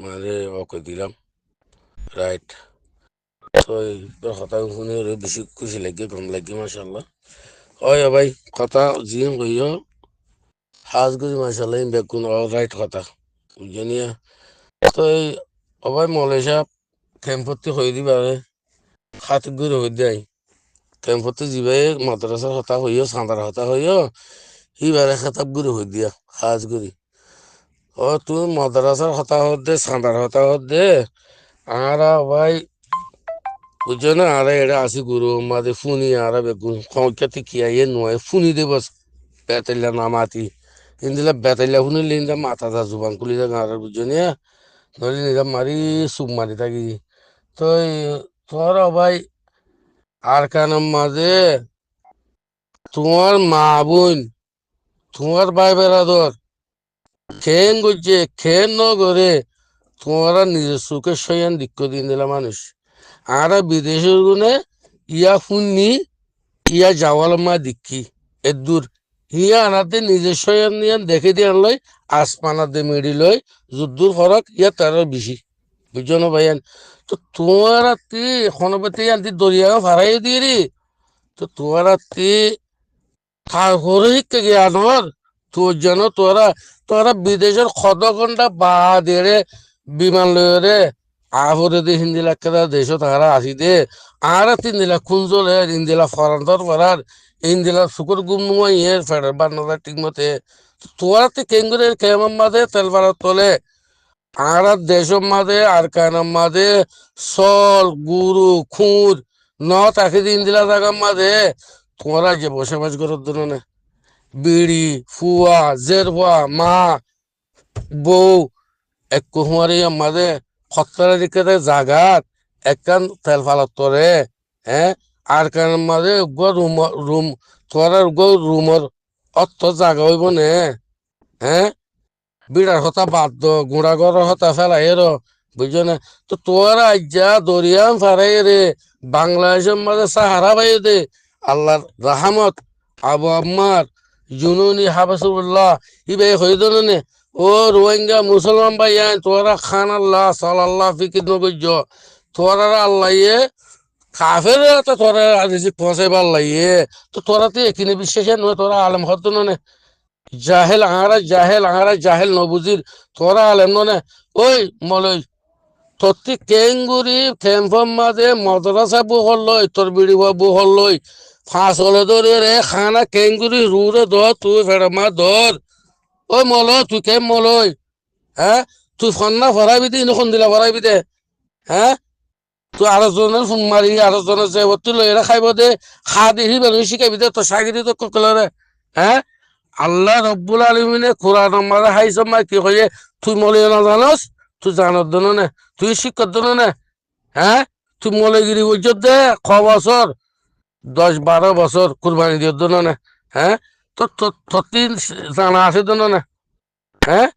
মানে ওকে দিলাম রাইট। তো তোর কথা শুনে বেশি খুশি লাগে, কম লাগে মাসাল্লাহ। ওই ভাই কথা জিম কইও হাজগুড়ি মাসাল্লাহ বেগুন রাইট কথা বুঝিয়া। তো এই অবাই মলে সাহেব ক্যাম্পত্তি হয়ে দিবারে হাত গুড়ি হয়ে দেয় ক্যাম্পত্তি যাবাই মাদ্রাসার কথা হইও সাঁতার কথা হইও ইবারে খেতাব গুড়ি হয়ে দিয়া হাজগুড়ি। ও তুই মাদ্রাসার কথা হত দে সাঁতার কথা হত দে আর ভাই বুঝছো না। আর এটা আসি গুরু মাদে ফুনি আর বেগুন খতি কিয়াইয়ে নয় ফুনি দে বস বেতাইলা না মাতি ইন্দিলা বেতাইলা শুনিলে ইন্দা মাথা যা জুবান খুলি যা গাঁর বুঝছো নিয়া নইলে নিজা মারি চুপ মারি থাকি। তো তোর ভাই আর কানের মাঝে তোমার মা বোন তোমার ভাই বেড়াদর খেন করছে খেন ন করে তোমারা নিজের সুখের সয়ান দিক্ষ দিন দিলা মানুষ। আর বিদেশের গুনে ইয়া ফুননি ইয়া যাওয়াল মা দিক্ষি এদূর হিয়া আনাতে নিজের সয়ান নিয়ান দেখে দিয়ে আনলই আসমানাতে মেডি লই যুদ্ধর ফরক ইয়া তার বেশি বুঝছো না ভাইয়ান। তো তোমার তি এখনপতি আনতি দরিয়া ভাড়াই দিয়ে রে। তো তোমার তি তারপরে শিক্ষা জ্ঞানর তোর যেন তোরা তোরা বিদেশের কত ঘন্টা বা দেড়ে বিমান লয়ে আহরে দে হিন্দি লাখ দেশ তারা আসি দে আর 3 দিলা খুঁজলে ইন্দিলা ফরান্তর পড়ার ইন্দিলা শুকুর গুম নুয়াই এর ফেডার বান্নটা ঠিক মতে তোরা তে কেঙ্গুরে কেমন মাঝে তেল বাড়ার তোলে আর দেশের মাঝে আর কানার মাঝে সল গুরু খুঁড় ন তাকে দিন দিলা জায়গার মাঝে তোরা যে বসবাস করার জন্য না বিড়ি ফুয়া জেরবা মা বউ এক কুহুমারি মাঝে খতরা দিকে জাগাত একখান তেল ফালাত তোরে হ্যাঁ আর কান মাঝে রুম রুম তোরা রুমর অত জাগা হইব নে হ্যাঁ বিড়ার হতা বাদ দ গুড়া গড় হতা ফেলাই র বুঝছো না। তো তোরা যা দরিয়াম ফারাই রে বাংলাদেশের মাঝে সাহারা পাই দে আল্লাহর রাহামত আবু আম্মার জুনুনি হাবাসুল্লাহ ইবে হইদ নে। ও রোহিঙ্গা মুসলমান ভাইয়ান তোরা খান আল্লাহ সাল্লাহ ফিকির নবীজ তোরা আল্লাহ ইয়ে কাফের তো তোরা রিজিক পৌঁছাইবার লাগিয়ে। তো তোরা তো এখানে বিশ্বাসে নয় তোরা আলম হত নে জাহেল আহারা জাহেল নবুজির তোরা আলেম নে। ওই মলই তত্তি কেঙ্গুরি খেমফম মাঝে মদরাসা বুহল লই তোর বিড়ি বুহল লই ফাঁস হলে ধরে রে খানা কেঙ্গুরি রুরে ধর তুই ফেড়মা ধর। ওই মল তুই কেম মলই হ্যাঁ তুই ফন্না ভরাইবি দে ইনখন দিলা ভরাইবি দে হ্যাঁ তুই আরো জনের ফোন মারি আরো জনের যে তুই লই এরা খাইব দে খা দেখি বেলুন শিখাইবি দে তোর সাগিরি তো ককলরে হ্যাঁ। আল্লাহ রব্বুল আলমিনে কোরআন মারা হাইছ মা কি কয়ে তুই মলিও না জানস তুই জানত দন না তুই শিক্ষক দন না হ্যাঁ তুই মলেগিরি বুঝ দে 6 বছর 10-12 বছর কুরবানি দিয়ে দন না হ্যাঁ তো তত্তিন জানা আছে দন না হ্যাঁ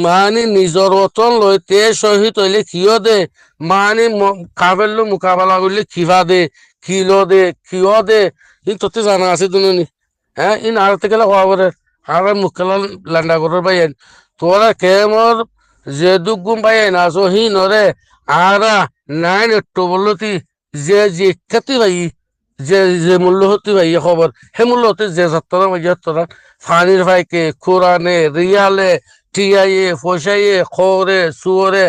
মানে নিজর অতন লইতে শহীদ হইলে কিয় দে মানে কাবেল মোকাবেলা করলে কিবা দে কিলো দে কিয় দে কিন্তু তোতে জানা আছে দুনি হ্যাঁ ইন আর থেকে খবর আর মুখলা লান্ডা করার বাইন তোরা কেমর যে দুঃখ গুম বাইন আসো হি নরে আর নাইন একটু বলতি যে যে খ্যাতি ভাই যে যে মূল্য হতে ভাই খবর হে মূল্য হতে যে যাত্রা মাঝে তোরা ফানির ভাইকে কোরআনে রিয়ালে টিয়াইয়ে ফসাইয়ে খরে সুয়রে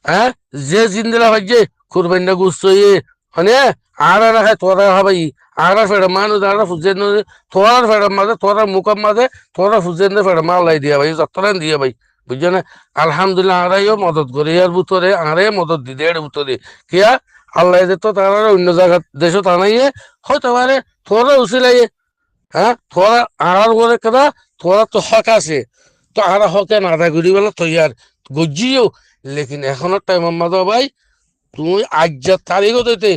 হ্যাঁ যে জিন্দিলা ভাইছে কুরবানিটা গুছইয়ে মানে আর খাই তোরা ভাই আর ফেড়ে মানুষ আর ফুজেন তোরার ফেড়ে মাঝে তোরা মুখের মাঝে তোরা ফুজেন ফেড়ে মালাই দিয়া ভাই যত্তরান দিয়া ভাই বুঝছো না। আলহামদুলিল্লাহ আরাইও মদত করি এর ভিতরে আরে মদত দিতে এর ভিতরে কিয়া আল্লাহ যে তো তারা অন্য জায়গা দেশও টানাইয়ে হয়তো পারে তোরা উচিলাইয়ে হ্যাঁ তোরা আর করে কেনা তোরা তো হক আছে তো আর হকে নাদা করি বলে তৈয়ার গজিও লেকিন এখনো টাইম মাদা ভাই তুমি আজ তারিখও দিতে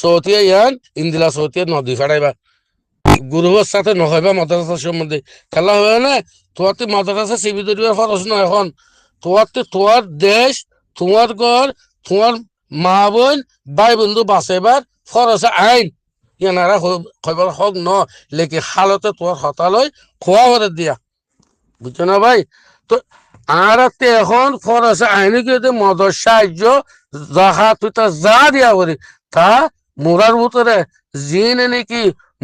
সৌতিয়া ইয়ান ইন্দিলা সৌতিয়া নদী ফাড়াইবা গুরুর সাথে নহইবা মাদ্রাসার সম্বন্ধে খেলা হবে না। তোমার তো মাদ্রাসা সিবি ধরিবার খরচ না এখন তোমার তো তোমার দেশ তোমার ঘর তোমার মা বোন ভাই বন্ধু বাঁচাইবার খরচ আইন ইয়ানারা খবর হক ন লেকি হালতে তোমার হতালয় খোয়া করে দিয়া বুঝছো না ভাই। তো আর এখন ফরাসে আইনি কিন্তু মদর সাহায্য যাহা তুই তা যা দিয়া করি তা মোরার ভিতরে জিনে নাকি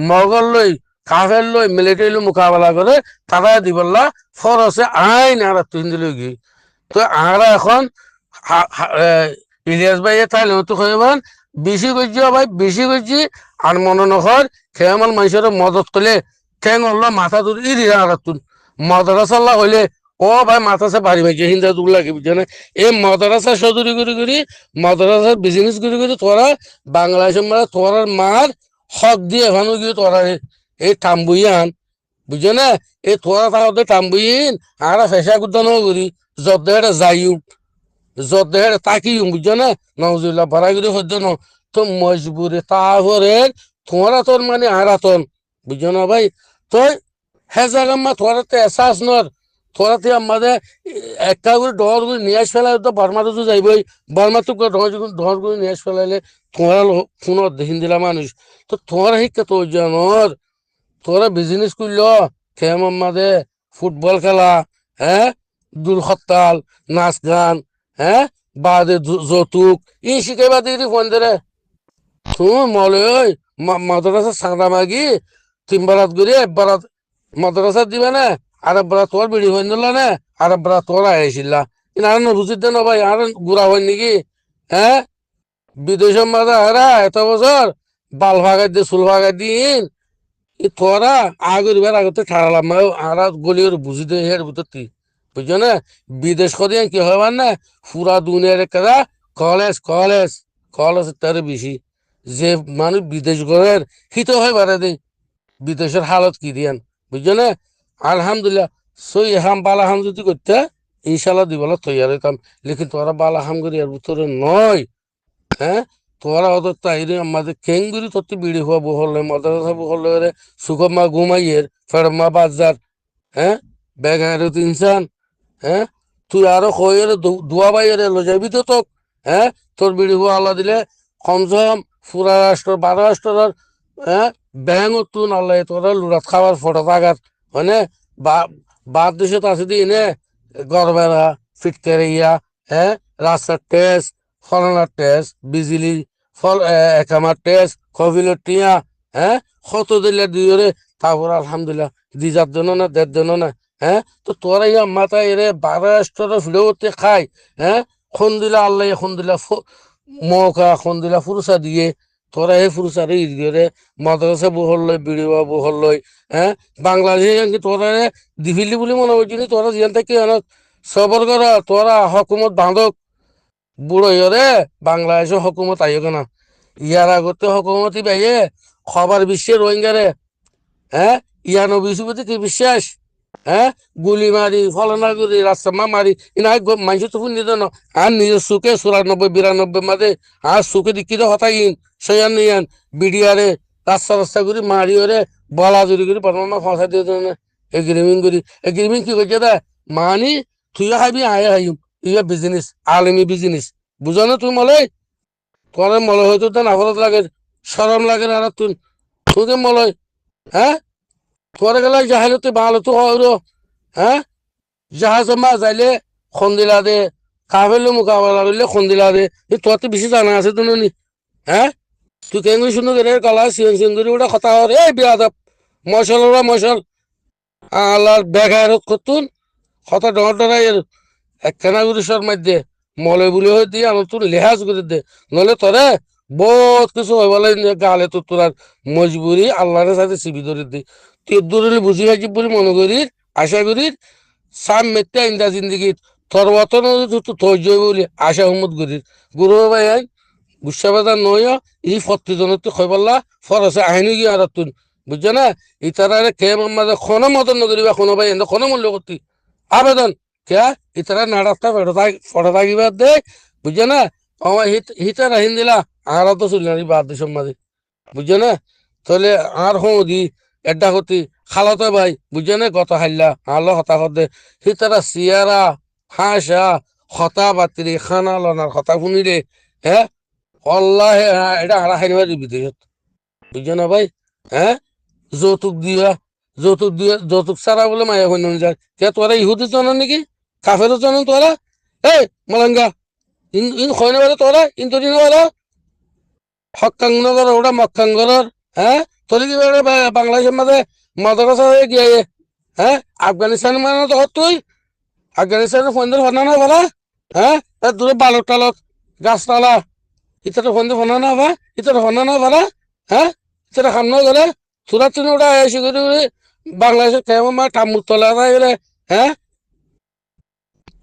মগল লই কাফের লই মিলিটারি লই মোকাবেলা করে তারা দিবল্লা ফরাসে আইন আর তুই দিল গি তো আর এখন ইলিয়াস ভাই তাইলে তো কইবান বেশি করছি ভাই বেশি করছি আর মনে নখর খেয়ামাল মানুষের মদত করলে ঠেং হল্লা মাথা তুল ই দিয়া আর তুন মাদ্রাসাল্লাহ হইলে ও ভাই মাথাসে বাড়ি ভাই হিন্দা দুল লাগে বুঝছে না এই মাদ্রাসা সদুরি করি মাদ্রাসার বিজনেস করি তোরা বাংলাদেশের মানে তোরার মার হক দিয়ে এখানে গিয়ে তোরা এই টাম্বুইয়ান বুঝছো না এই তোরা তাহলে টাম্বুইন আর ফেসা কুদানো করি যদ্দে যাইও যদ্দে তাকিও বুঝছো না নজুল্লাহ বাড়াগিরি হদ্দ ন তো মজবুরি তাহলে তোরা তোর মানে আরাতন বুঝছো না ভাই তো হ্যাঁ জায়গা তোরা তো এসাস নর তোরাতে আমাদের একটা করে ডর করে নিয়ে আস ফেলালে তো বর্মাতে তো যাইবই বর্মা তো ডর করে নিয়ে আস ফেলাইলে তোমার ফোনত দেখিন দিলা মানুষ তো তোমার শিক্ষা তোর জানর তোরা বিজনেস করল খেম আমাদের ফুটবল খেলা হ্যাঁ দূর হরতাল নাচ গান হ্যাঁ বাদে যৌতুক ই শিখাইবা দিদি ফোন ধরে তুমি মলে ওই মাদ্রাসা সাঁদা মাগি তিন বারাত করে এক বারাত মাদ্রাসা দিবে না আর বড় তোর বিড়ি হয়ে নিল না আর বড় তোরা আইসিল্লা আর বুঝিত না ভাই আর গুড়া হয় নাকি হ্যাঁ বিদেশের মাঝে হারা এত বছর বাল ভাগাই দিয়ে চুল ভাগাই দিন তোরা আগের বার আগতে ঠাড়ালাম আর গলিওর বুঝি দে হের বুঝতি বুঝছো না বিদেশ কদিন কি হয় না পুরা দুনিয়ার একটা কলেজ কলেজ কলেজ তার বেশি যে মানুষ বিদেশ গড়ের হিত হয় বারে দে বিদেশের হালত কি দিয়ান বুঝছো না আলহামদুলিল্লাহ সই হাম বালা হাম যদি করতে ইনশাল্লাহ দিবলা তৈয়ার হইতাম লেকিন তোরা বালা হাম করি আর ভিতরে নয় হ্যাঁ তোরা অত তাইরে আমাদের কেঙ্গুরি তোর বিড়ি হওয়া বহল মাদ্রাসা বহল সুখমা ঘুমাইয়ের ফেরমা বাজার হ্যাঁ বেগার ইনসান হ্যাঁ তুই আরো কয়ের দোয়া বাইরে লো যাবি তো তোক হ্যাঁ তোর বিড়ি হওয়া আল্লাহ দিলে কমসম পুরা রাষ্ট্র 12 রাষ্ট্রের হ্যাঁ ব্যাং তুন আল্লাহ তোরা লুরাত খাবার ফটো থাকার মানে বাদ দেশে তো আছে দি নে গড়বেড়া ফিটকেরে ইয়া হ্যাঁ রাস্তার টেস্ট ফলনার টেস্ট বিজলি ফল একামার টেস্ট কবিলের টিয়া হ্যাঁ কত দিলে দিওরে তারপর আলহামদুলিল্লাহ দিজার জন্য না দেড় জন্য না হ্যাঁ তো তোরা ইয়া মাথা এরে 12 রাষ্ট্রের ফিরতে খাই হ্যাঁ খন দিলা আল্লাহ এখন দিলা মৌকা খন দিলা ফুরসা দিয়ে তোরা এই ফুরসারে ই দিয়ে মাদ্রাসা বহল লই বিড়িবা বহল লই হ্যাঁ বাংলাদেশে তোরা দিফিলি বলে মনে করছি তোরা জিয়ান থেকে সবর করা তোরা হকুমত বাঁধক বুড়ো রে বাংলাদেশের হকুমত আইগ না ইয়ার আগতে হকুমতি বাইয়ে খবর বিশ্বের রোহিঙ্গারে হ্যাঁ ইয়ানো বিশ্বপতি কি বিশ্বাস হ্যাঁ গুলি মারি ফলনা করি রাস্তা মারি ইনা মানুষ তো শুনি না আর নিজের সুখে 94 92 মাঝে আর সুখে দিকিতে হতাইন সয়ান নিয়ান বিডিয়ারে রাস্তা করি মারি ওরে বলা জুরি করি পরমা ফসা দিয়ে এগ্রিমেন্ট করি এগ্রিমেন্ট কি করছে দা মানি তুই খাবি আয় হাইম ইয়া বিজনেস আলমি বিজনেস বুঝো না তুই মলে তোর মলে হয়তো তো নাফরত লাগে সরম লাগে না তুই তুই মলয় হ্যাঁ তোরে গেলে জাহাজতে ভালো তো হয় হ্যাঁ জাহাজ মা যাইলে খন্দিলা দে কাফেলে মোকাবেলা করলে খন্দিলা দে তোর তো বেশি জানা আছে তো নি হ্যাঁ তুই কেঙ্গুরি শুনে গেলে গলা সিঙ্গুরি ওটা কথা হর এই বিয়াদব মশল ওরা মশল আল্লাহর বেগায়রত করতুন কথা ডর ডরাই একখানা করে সর মধ্যে মলে বলে হয়ে দিয়ে আমার তোর লেহাজ করে দে নলে তোরে বহুত কিছু হয় বলে গালে তো তোর মজবুরি আল্লাহরের সাথে সিবি ধরে দি তুই দূরে বুঝি ভাজি বলে মনে করি আশা করি সাম মেতে ইন্দা জিন্দিগি তোর অতন তো ধৈর্য বলি আশা হুমত করি গুরু ভাই আই গুসা বাজার নয় এই ফত্রিজন তুই খয় বললা ফরসে আইনি গিয়ে আর তুই বুঝছো না ইতারা কে মাঝে কোনো মতন নকরিবা কোনো ভাই এনে কোনো মূল্য করতি আবেদন কে ইতারা নাড়াস্তা ফটো থাকিবা দে বুঝছো না আমার হিতা রাহিন দিলা আর তো চুলি বাদ দিস মাঝে বুঝছো না তাহলে আর হো দি এডা হতি খালতে ভাই বুঝছো না কত হাইলা আলো হতা হতে হিতারা সিয়ারা হাঁসা হতা বাতিরি খানা লনার হতা শুনিলে হ্যাঁ অল্লাহ এটা হারা খাইবা দিবি দেশত বুঝছো না ভাই হ্যাঁ যৌতুক দিয়া যৌতুক ছাড়া বলে মায়া হইন যায় কে তোরা ইহুদি জানো নাকি কাফের জানেন তোরা এই মালাঙ্গা ইন ইন খয়নে বেড়ে তোরা ইন তোর বেড়ে হকাঙ্গনগর ওটা মক্কাঙ্গর হ্যাঁ তোর কি বেড়ে বাংলাদেশের মাঝে মাদ্রাসা হয়ে গিয়ে হ্যাঁ আফগানিস্তান মানে তো তুই আফগানিস্তানের ফোনদের ফোনানো বলা হ্যাঁ তার দূরে বালক টালক গাছপালা ইতাটা ফোন দিয়ে ফোনানো হবা ইতাটা ফোনানো বলা হ্যাঁ ইতাটা খামনা করে সুরাত তুমি ওটা এসে করে বাংলাদেশের কেমন মা টামুর তলা গেলে হ্যাঁ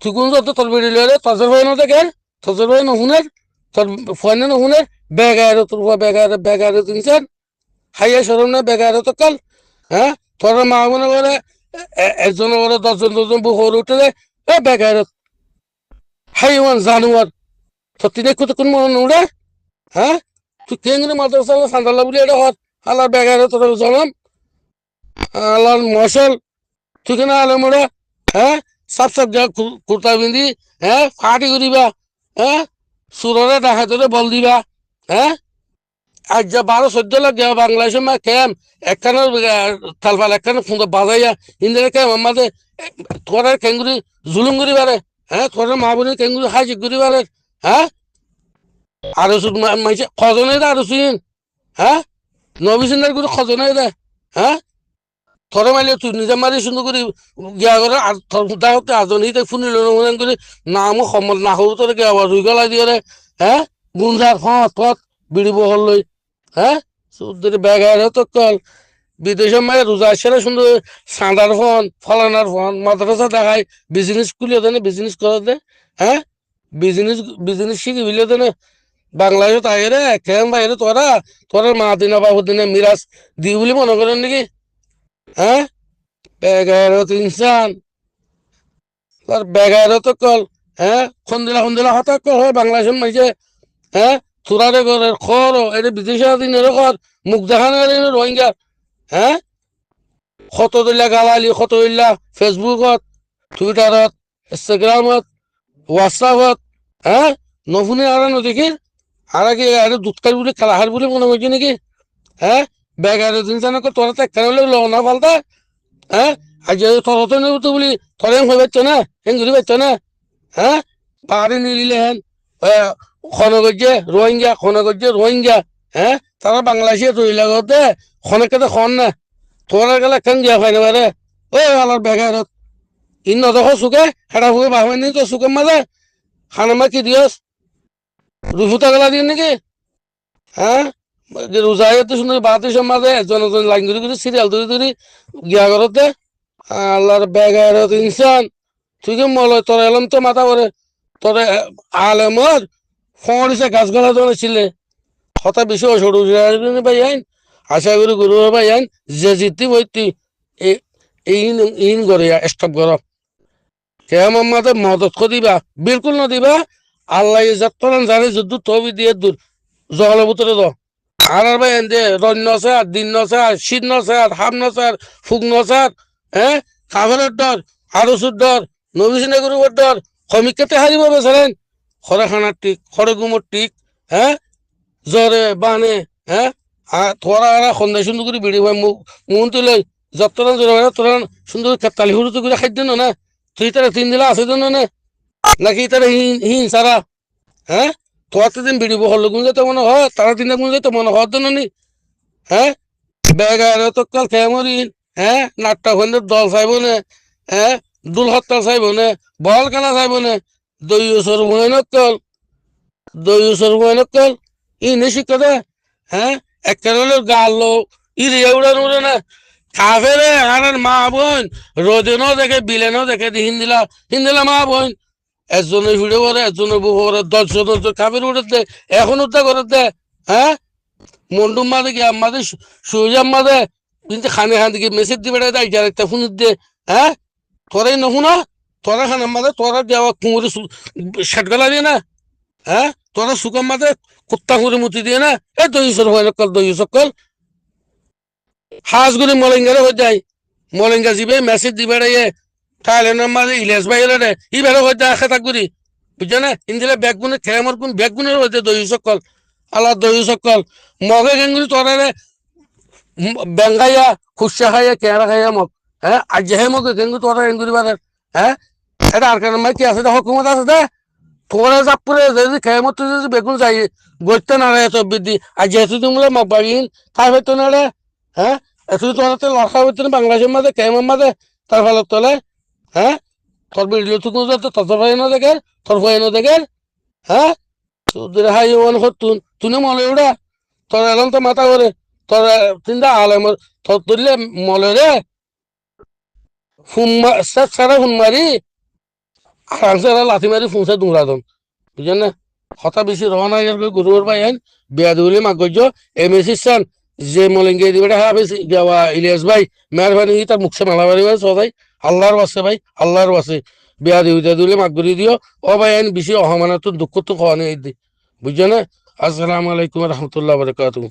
তুই কোন যত তোর বেড়ে লে তজর ভাই না দেখে তজর ভাই নহুনের তোর ফোনে নহুনের বেগারে তোর বেগারে বেগারে তিনছেন হাইয়া সরম না বেগারে তো কাল হ্যাঁ তোর মা মনে করে একজন করে 10 জন বুহর উঠে এ বেগারে হাইওয়ান জানোয়ার সত্যি দেখো তো কোন মনে উড়ে হ্যাঁ তুই কেন্দ্রে মাদ্রাসা সান্দাল্লা বলি এটা হর আল্লাহ বেগারে তোর জনম আল্লাহ মশাল তুই কেন আলো মোড়া হ্যাঁ সাপ সাপ যা কুর্তা পিন্ধি হ্যাঁ ফাটি করিবা হ্যাঁ সুররে দেখা ধরে বল দিবা হ্যাঁ আজ যা 12-14 লাখ যাওয়া বাংলাদেশের মা কেম একখানে তালফাল একখানে সুন্দর বাজাইয়া ইন্দিরা কেম আমাদের তোরা কেঙ্গুরি জুলুম করি পারে হ্যাঁ তোরা মা বোনের কেঙ্গুরি হাজির করি পারে হ্যাঁ আরো মাইছে খজনে দে আরো শুন হ্যাঁ নবীসিনের গুলো খজনে দে হ্যাঁ থরে মাইলে তুই নিজে মারি সুন্দর করে গিয়া করে দাওতে আজনীতে ফুনিল নমুনান করে নামও সমল না হল তোরে গিয়া রুই গলা দিয়ে হ্যাঁ গুঞ্জার ফত বিড়ি বহল লই হ্যাঁ সুদের বেগার তো কল বিদেশের মায়ে রোজা সেরা সুন্দর সাঁদার ফোন ফলানার ফোন মাদ্রাসা দেখায় বিজনেস খুলে দেনে বিজনেস করে দে হ্যাঁ বিজনেস বিজনেস শিখি বিলে দেনে বাংলাদেশে তাই রে কেম বাইরে তোরা তোরা মা দিনা বাবু দিনে মিরাজ দি বলে মনে করেন নাকি হ্যাঁ বেগারত ইনসান তার বেগারত কল হ্যাঁ খন্দিলা হতা কল হয় বাংলাদেশের মাঝে হ্যাঁ থুরারে করে খর এটা বিদেশে দিনের খর মুখ দেখানো রোহিঙ্গা হ্যাঁ কত দিলা গালালি কত দিলা ফেসবুকত টুইটারত ইনষ্টাগ্রামত হোয়াটসঅ্যাপত হ্যাঁ নফুনে আর নদেখির আর কি আরে দুধকার বলে খেলাহার বলে মনে হয়েছে নাকি হ্যাঁ বেগারত ইনসানকে তোরা তো একখানে লওনা ফালতা হ্যাঁ আজ তরতে নেবো বলি তরে হয়ে পারছ না হেঙ্গুরি পারছ না হ্যাঁ পাহাড়ে নিলিলে হেন খনগজ্জে রোহিঙ্গা হ্যাঁ তারা বাংলাদেশে রইলা করতে খনকে তো খন না তোরা গেলে কেন দিয়া হয় না বারে ওই আলার বেগারত ইন নদখ চুকে হেটা ফুকে বাহমানি তো চুকের মাঝে খানামা কি দিয়স রুফুতা গেলা দিয়ে নাকি হ্যাঁ রোজাই তো সুন্দর বাতিসের মাঝে জনজন লাইন করে সিরিয়াল ধরে গিয়া করতে আল্লাহর বেগারত ইনসান তুই কি মল তোর এলাম তো মাথা করে তোর আলেমর ফড়িছে গাছ গলা ধরে ছিলে হতা বেশি সরু ভাই আইন আশা করি গুরু ভাই আইন যে জিতি বইতি ইন ইন করে স্টপ কর কেমন মাতে মদত করে দিবা বিলকুল না দিবা আল্লাহ যতন জানে যুদ্ধ তবি দিয়ে দূর জগলের ভিতরে দ আর ভাই এনে রন্য স্যার দিন স্যার শীত স্যার হাম স্যার ফুক স্যার হ্যাঁ কাভারের ডর আরসুর ডর নবীসিনে গরুর ডর শ্রমিককে হারিব বেচারেন খরে খানার টিক খরে গুমর টিক হ্যাঁ জ্বরে বানে হ্যাঁ আর তোরা সন্ধ্যা সুন্দর করে বিড়ি ভাই মুখ তুলে যতটা জোরে তোরা সুন্দর তালি হুড়ুতো করে খাদ্য না তুই তারা 3 দিলা আছে জন্য না নাকি তারা হিন সারা হ্যাঁ তোর দিন বিড়ি বহল গুণ যেতে মনে হয় তারা 3 গুণ যেতে মনে হওয়ার জন্য নি হ্যাঁ বেগারে তো কাল খেমরিন হ্যাঁ নাট্টা খন্দের দল চাইব না হ্যাঁ দুল হত্যা চাইব না বল কেনা চাইব না দইসর মহিনকল দইসর ইনে শিক্ষা দে হ্যাঁ একটা গাল ইরে উড়ে না কাফেরে আর মা বোন রোদে ন দেখে বিলে ন দেখে হিন্দিলা মা বোন একজনের ভিড়ে পরে একজনের বউ পরে 10 জন কাফের উঠে দে এখন উঠতে করে দে হ্যাঁ মন্ডুম মাদে কি আমাদের সুজাম মাদে কিন্তু খানে খান দিকে মেসেজ দিবে দেয় যার একটা ফোন দে হ্যাঁ তোরাই নহুনা তোরা খান আমাদের তোরা দেওয়া কুমুরে ষাট গলা দিয়ে না হ্যাঁ তোরা সুকাম মাদে কুত্তা করে মুতি দিয়ে না এই দইসর হয় নকল দইসকল হাঁসগুলি মলিঙ্গারে হয়ে যায় মলিঙ্গা জিবে মেসেজ দিবে রে থাইল্যান্ডের মাঝে ইলেশ ভাই রে ই বেড়ে হয়ে যায় খেতা করি বুঝছো না ইন্দিরা ব্যাগগুনে খেয়ে আমার কোন ব্যাগগুনের হয়েছে দইসকল আল্লাহ দইসকল মগে গেঙ্গুলি তোরা রে বেঙ্গাইয়া খুশা খাইয়া কেরা খাইয়া মগ হ্যাঁ আজ হে মগে গেঙ্গু তোরা গেঙ্গুরি বারে হ্যাঁ এটা আর কেন কি আছে হুকুমত আছে দে তোরা চাপরে যদি খেমত যদি বেগুন যাই গড়তে না রে চব্বিদি আর যেহেতু তুমি মাবাগিন তাই হয়তো না রে হ্যাঁ এত তোরাতে লড়া হইতে বাংলাদেশের মাঝে খেমের মাঝে তার ফলত তোলে হ্যাঁ তোর ভিডিও তো তোর ভাই না দেখে তোর ভাই না দেখে হ্যাঁ তোদের হাই ওয়ান হতুন তুই মলে উড়া তোর এলাম তো মাথা করে তোর চিন্তা আলে তোর তুললে মলে রে সারা ফোন মারি আরামসে লাথি মারি ফুঁসে দুমরা দন বুঝলেন না কথা বেশি রওনা গরুর ভাই আইন বিয়া দিবলে মাগজ এম এস ইসান যে মলিঙ্গে দিবে হাফিজ গাওয়া ইলিয়াস ভাই মেহরবানি তার মুখে মালা মারি সবাই আল্লাহর বাসে ভাই আল্লাহর বাসে বিয়া দিলে মাগরি দিও ও ভাই আইন বেশি অহমানাত দুঃখ তো খাওয়ানো বুঝছো না আসসালামু আলাইকুম রহমতুল্লাহ বরকাতুহ